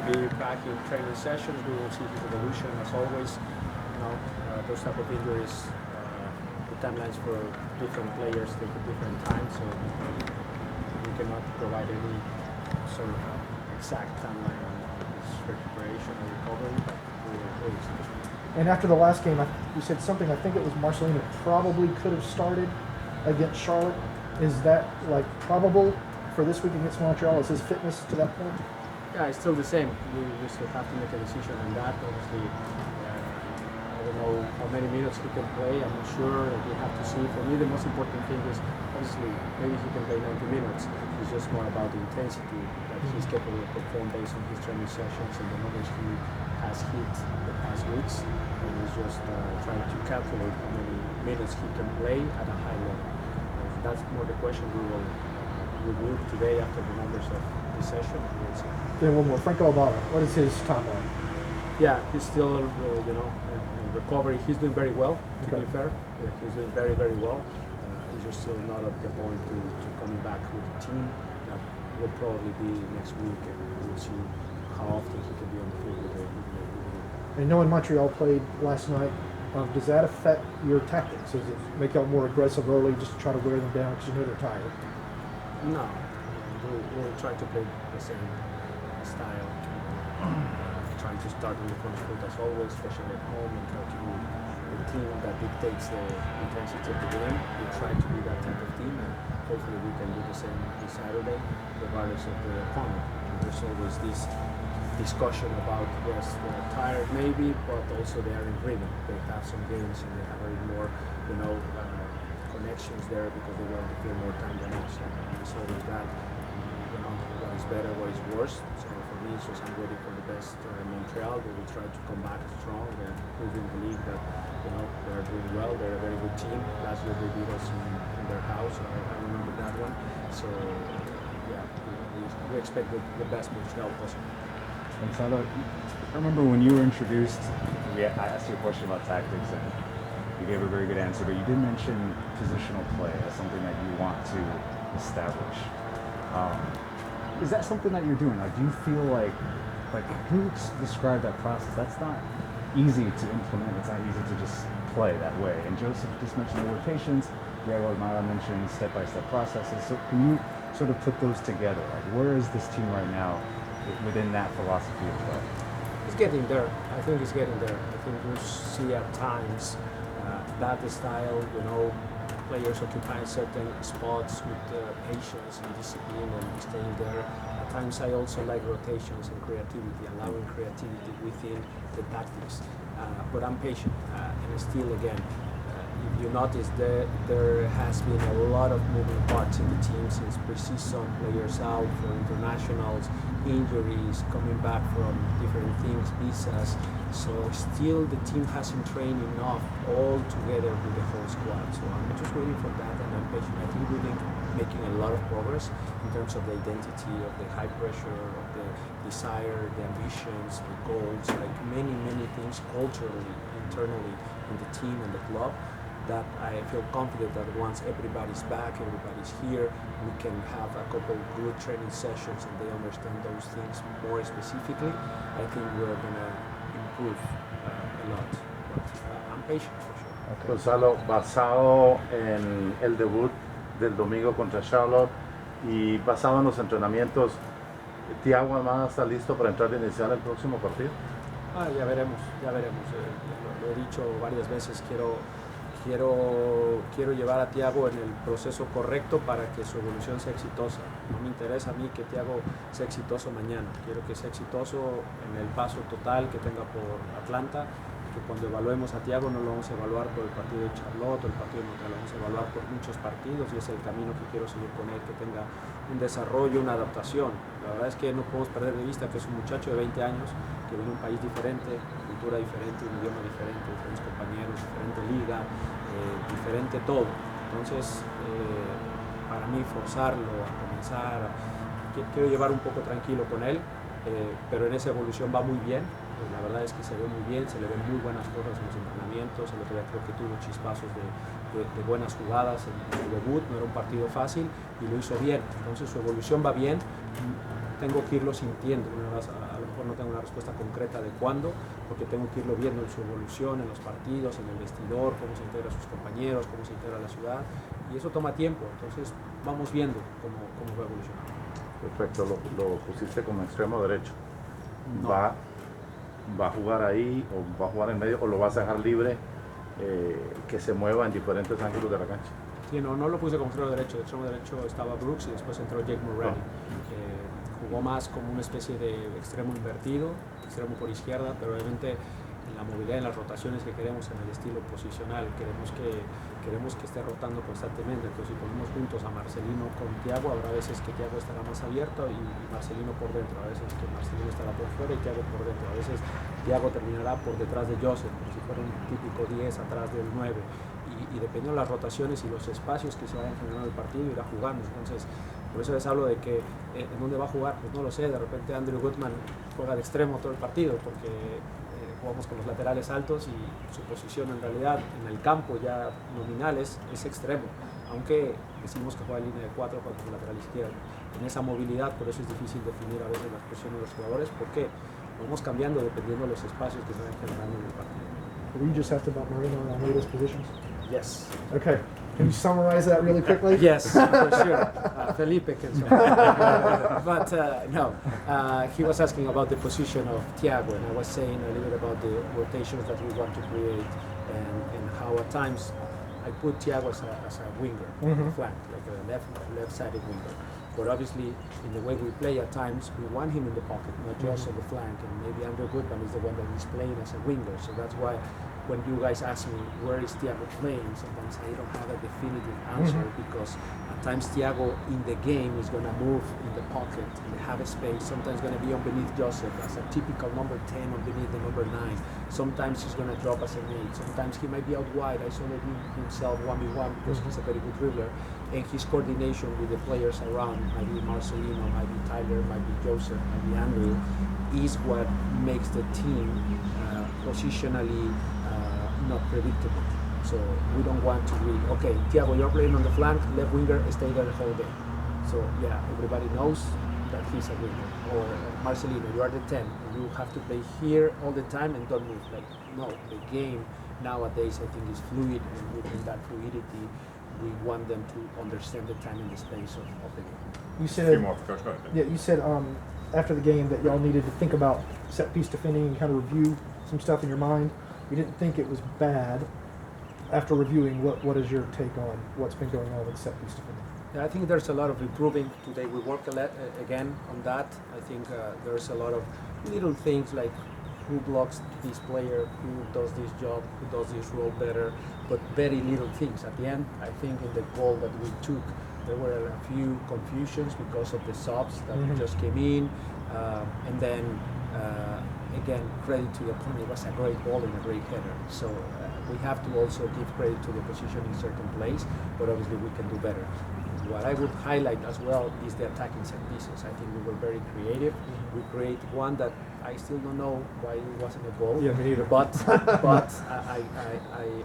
be back in training sessions. We will see his evolution as always. Those type of injuries, the timelines for different players take a different time, so we cannot provide any sort of exact timeline on his recuperation or recovery, but we will see. And after the last game, you said something, I think it was Marcelino probably could have started against Charlotte. Is that like probable for this week against Montreal? Is his fitness to that point? Yeah, it's still the same. We still have to make a decision on that. Obviously, I don't know how many minutes he can play. I'm not sure. We have to see. For me, the most important thing is obviously maybe he can play 90 minutes. It's just more about the intensity that he's capable of performing based on his training sessions and the numbers he has hit the past weeks. And he's just trying to calculate how many minutes he can play at a high level. That's more the question we will review today after the numbers of the session. Then one more, Franco Ibarra. What is his timeline? Yeah, he's still, in recovery. He's doing very well, to be fair. Yeah, he's doing very, very well. He's just still not at the point to coming back with the team. That will probably be next week, and we'll see how often he can be on the field with the And knowing Montreal played last night, does that affect your tactics? Does it make y'all more aggressive early just to try to wear them down because you know they're tired? No, we'll try to play the same style. Trying to start on the front foot as always, especially at home, and try to be the team that dictates the intensity of the game. We try to be that type of team, and hopefully we can do the same this Saturday, regardless of the opponent. And there's always this discussion about, yes, they're tired maybe, but also they are in rhythm. They have some games and they have a little more, connections there because they want to feel more time than us. And it's always that, what is better, what is worse. So for me, it's just I'm ready for the best Montreal. They will try to come back strong and prove in the league that, they are doing well. They're a very good team. Last year they beat us in their house. I remember that one. So yeah, we expect the best Montreal possible. Gonzalo, I remember when you were introduced, I asked you a question about tactics and you gave a very good answer, but you did mention positional play as something that you want to establish. Is that something that you're doing? Like, do you feel like can you describe that process? That's not easy to implement. It's not easy to just play that way. And Josef just mentioned the word patience. Diego Almada mentioned step-by-step processes. So can you sort of put those together? Like, where is this team right now within that philosophy of play? It's getting there. I think it's getting there. I think we see at times that style, players occupying certain spots with patience and discipline and staying there. At times I also like rotations and creativity, allowing creativity within the tactics. But I'm patient, and still again, if you notice there has been a lot of moving parts in the team since pre-season, players out for internationals, injuries, coming back from different things, visas. So still the team hasn't trained enough all together with the whole squad. So I'm just waiting for that, and I'm patient. I think we've been making a lot of progress in terms of the identity, of the high pressure, of the desire, the ambitions, the goals, like many things culturally, internally in the team and the club, that I feel confident that once everybody's back, everybody's here, we can have a couple good training sessions and they understand those things more specifically. I think we're going to improve a lot. But I'm patient for sure. Okay. Gonzalo, basado en el debut del domingo contra Charlotte y basado en los entrenamientos, ¿Thiago Almada está listo para entrar a iniciar el próximo partido? Ya veremos. Lo he dicho varias veces, quiero llevar a Thiago en el proceso correcto para que su evolución sea exitosa. No me interesa a mí que Thiago sea exitoso mañana, quiero que sea exitoso en el paso total que tenga por Atlanta, que cuando evaluemos a Thiago no lo vamos a evaluar por el partido de Charlotte o el partido de Montreal, lo vamos a evaluar por muchos partidos y es el camino que quiero seguir con él, que tenga un desarrollo, una adaptación. La verdad es que no podemos perder de vista que es un muchacho de 20 años que viene de un país diferente, cultura diferente, un idioma diferente, diferentes compañeros, diferente liga, diferente todo. Entonces, para mí forzarlo a comenzar, quiero llevar un poco tranquilo con él, pero en esa evolución va muy bien. La verdad es que se ve muy bien, se le ven muy buenas cosas en los entrenamientos. El otro día creo que tuvo chispazos de buenas jugadas en el debut, no era un partido fácil y lo hizo bien. Entonces su evolución va bien, tengo que irlo sintiendo. A lo mejor no tengo una respuesta concreta de cuándo, porque tengo que irlo viendo en su evolución, en los partidos, en el vestidor, cómo se integra a sus compañeros, cómo se integra a la ciudad, y eso toma tiempo, entonces vamos viendo cómo va evolucionando. Perfecto, lo pusiste como extremo derecho. No. ¿Va a jugar ahí o va a jugar en medio o lo vas a dejar libre que se mueva en diferentes ángulos de la cancha? Sí, no lo puse como extremo derecho. De extremo derecho estaba Brooks y después entró Jake Murray. Jugó más como una especie de extremo invertido, extremo por izquierda, pero obviamente en la movilidad, en las rotaciones que queremos, en el estilo posicional, queremos que esté rotando constantemente. Entonces, si ponemos juntos a Marcelino con Thiago, habrá veces que Thiago estará más abierto y Marcelino por dentro, a veces que Marcelino estará por fuera y Thiago por dentro, a veces Thiago terminará por detrás de Josef, como si fuera un típico 10 atrás del 9. Y dependiendo de las rotaciones y los espacios que se vayan generando en el partido, irá jugando. Entonces, por eso les hablo de que en dónde va a jugar, pues no lo sé. De repente Andrew Goodman juega de extremo todo el partido porque jugamos con los laterales altos y su posición en realidad en el campo ya nominal es extremo, aunque decimos que juega en línea de 4 cuando es lateral izquierdo. En esa movilidad, por eso es difícil definir a veces las posiciones de los jugadores, porque vamos cambiando dependiendo de los espacios que se vayan generando en el partido. We just asked about Marino and Almeida's positions. Yes. Okay. Can you summarize that really quickly? Yes, for sure. Felipe can summarize. But no, he was asking about the position of Thiago, and I was saying a little bit about the rotations that we want to create, and how at times I put Thiago as a winger, flank, like a left-sided winger. But obviously, in the way we play at times, we want him in the pocket, not just on the flank. And maybe Andrew Goodman is the one that is playing as a winger. So that's why when you guys ask me, where is Thiago playing? Sometimes I don't have a definitive answer because at times Thiago in the game is going to move in the pocket and have a space. Sometimes going to be underneath Josef as a typical number 10 underneath the number 9. Sometimes he's going to drop as an 8. Sometimes he might be out wide, isolating himself 1v1 because he's a very good dribbler. And his coordination with the players around, might be Marcelino, might be Tyler, might be Josef, might be Andrew, is what makes the team positionally not predictable. So we don't want to read, okay, Thiago, you're playing on the flank, left winger, stay there the whole game. So yeah, everybody knows that he's a winger. Or Marcelino, you are the 10, you have to play here all the time and don't move. Like, no, the game nowadays I think is fluid, and within that fluidity, we want them to understand the time and the space of the game. You A few said, more, Coach. Go ahead. yeah, you said after the game that y'all needed to think about set piece defending and kind of review some stuff in your mind. You didn't think it was bad. After reviewing, what is your take on what's been going on with set piece defending? Yeah, I think there's a lot of improving. Today we work a lot again on that. I think there's a lot of little things like who blocks this player, who does this job, who does this role better, but very little things. At the end, I think in the goal that we took, there were a few confusions because of the subs that just came in, and then again, credit to the opponent. It was a great ball and a great header. So we have to also give credit to the position in certain plays, but obviously we can do better. What I would highlight as well is the attacking set pieces. I think we were very creative. We created one that I still don't know why it wasn't a goal. Yeah, me neither. But I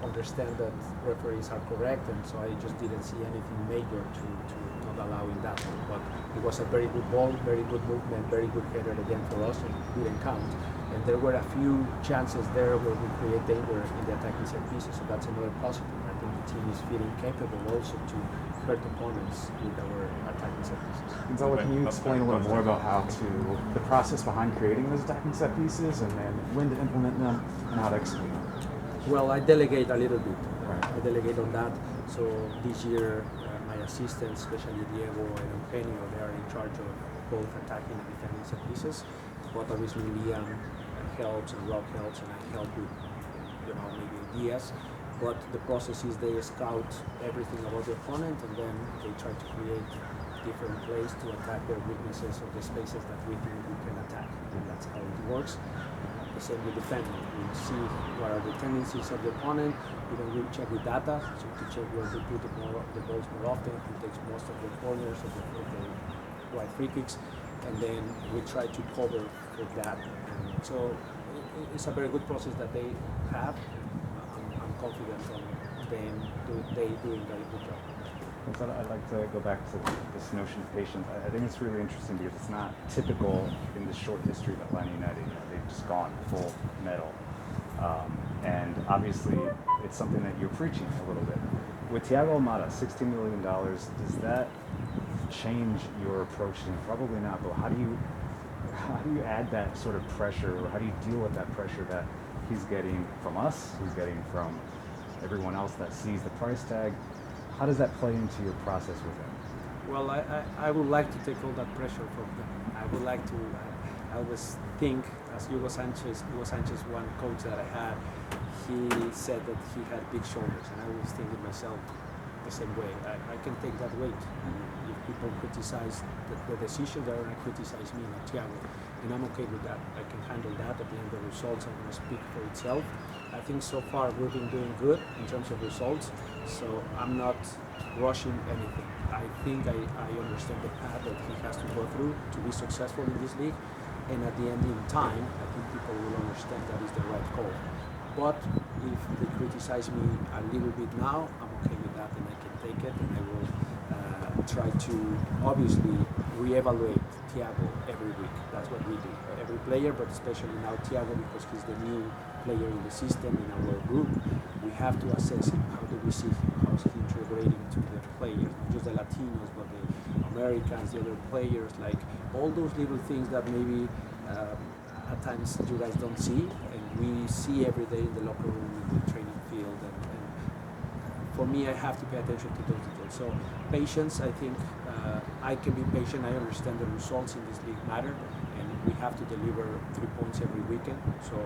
understand that referees are correct, and so I just didn't see anything major to not allowing that one. But it was a very good ball, very good movement, very good header again for us, and it didn't count. And there were a few chances there where we create danger in the attacking set pieces, so that's another positive. I think the team is feeling capable also to hurt opponents with our attacking set pieces. Gonzalo, can you explain a little more about the process behind creating those attacking set pieces, and then when to implement them and how to execute them? Well, I delegate a little bit. Right. I delegate on that. So this year, my assistants, especially Diego and Eugenio, they are in charge of both attacking and defending set pieces. But obviously Liam helps and Rob helps, and I help with, maybe ideas. But the process is they scout everything about the opponent, and then they try to create different plays to attack their weaknesses or the spaces that we think we can attack. And that's how it works. The same with defending. We see what are the tendencies of the opponent. We don't really check the data, so to check where they put the balls more often, who takes most of the corners of the wide free kicks, and then we try to cover with that. And so it's a very good process that they have. I'm confident on them doing a very good job. Gonzalo, I'd like to go back to this notion of patience. I think it's really interesting because it's not typical in the short history of Atlanta United. They've just gone full metal. And obviously, it's something that you're preaching a little bit. With Thiago Almada, $16 million, does that change your approach? And probably not, but how do you add that sort of pressure, or how do you deal with that pressure that he's getting from us, he's getting from everyone else that sees the price tag? How does that play into your process with him? Well, I would like to take all that pressure from him. I would like to. I always think, as Hugo Sanchez, one coach that I had, he said that he had big shoulders, and I was thinking myself the same way. I can take that weight. And if people criticize the decision, they're going to criticize me, not Thiago, and I'm okay with that. I can handle that. At the end, the results are going to speak for itself. I think so far we've been doing good in terms of results, so I'm not rushing anything. I think I understand the path that he has to go through to be successful in this league, and at the end in time, I think people will understand that is the right call. But if they criticize me a little bit now, I'm okay with that, and I can take it, and I will try to obviously reevaluate Thiago every week. That's what we do. Every player, but especially now Thiago, because he's the new player in the system, in our group, we have to assess him. How do we see him? How is he integrating to the players? Not just the Latinos, but the Americans, the other players, like all those little things that maybe at times you guys don't see, and we see every day in the locker room, in the training field, and for me, I have to pay attention to those details. So patience, I think I can be patient. I understand the results in this league matter, and we have to deliver 3 points every weekend. So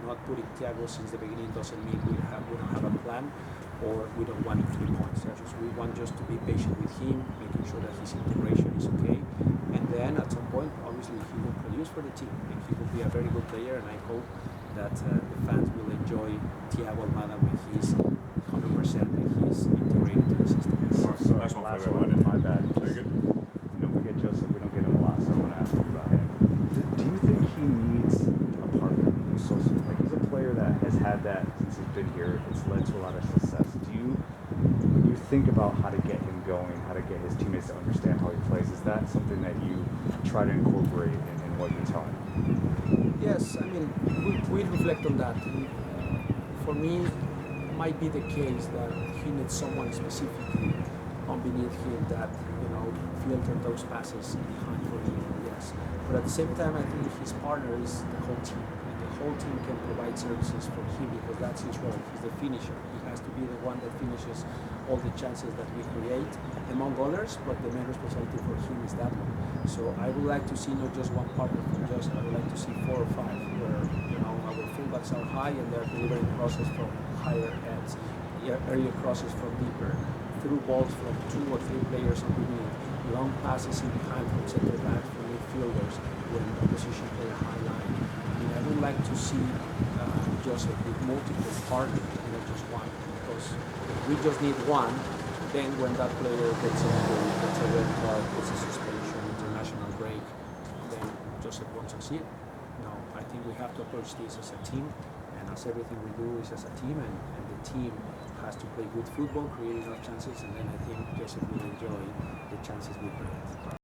not putting Thiago since the beginning doesn't mean we don't have a plan, or we don't want 3 points. We want just to be patient with him, making sure that his integration is okay, and then at some point, obviously, he will produce for the team, and he will be a very good player. And I hope that the fans will enjoy Thiago Almada when he's 100% and he's integrated to the system. So last one, my bad. Very good. We get Josef, we don't get him a lot, so I want to ask you about him. Do you think he needs a partner? So, like, he's a player that has had that since he's been here. It's led to a lot of success. When you think about how to get him going, how to get his teammates to understand how he plays, is that something that you try to incorporate in what you tell him? Yes, I mean, we reflect on that. For me, it might be the case that he needs someone specifically beneath him that, filter those passes behind for him, yes. But at the same time, I think his partner is the whole team. And the whole team can provide services for him because that's his role. He's the finisher. He has to be the one that finishes all the chances that we create, among others, but the main responsibility for him is that one. So I would like to see not just one partner from Josef. I would like to see 4 or 5 where, our fullbacks are high and they're delivering crosses from higher ends, earlier crosses from deeper, through balls from 2 or 3 players underneath, long passes in behind from center backs, from midfielders, when the opposition play a high line. I would like to see Josef with multiple partners, not just one, because if we just need one, then when that player gets injured, gets a red card, gets a suspension, international break, then Josef won't succeed. No, I think we have to approach this as a team, and as everything we do is as a team, and the team has to play good football, create enough chances, and then I think Josef will enjoy the chances we create.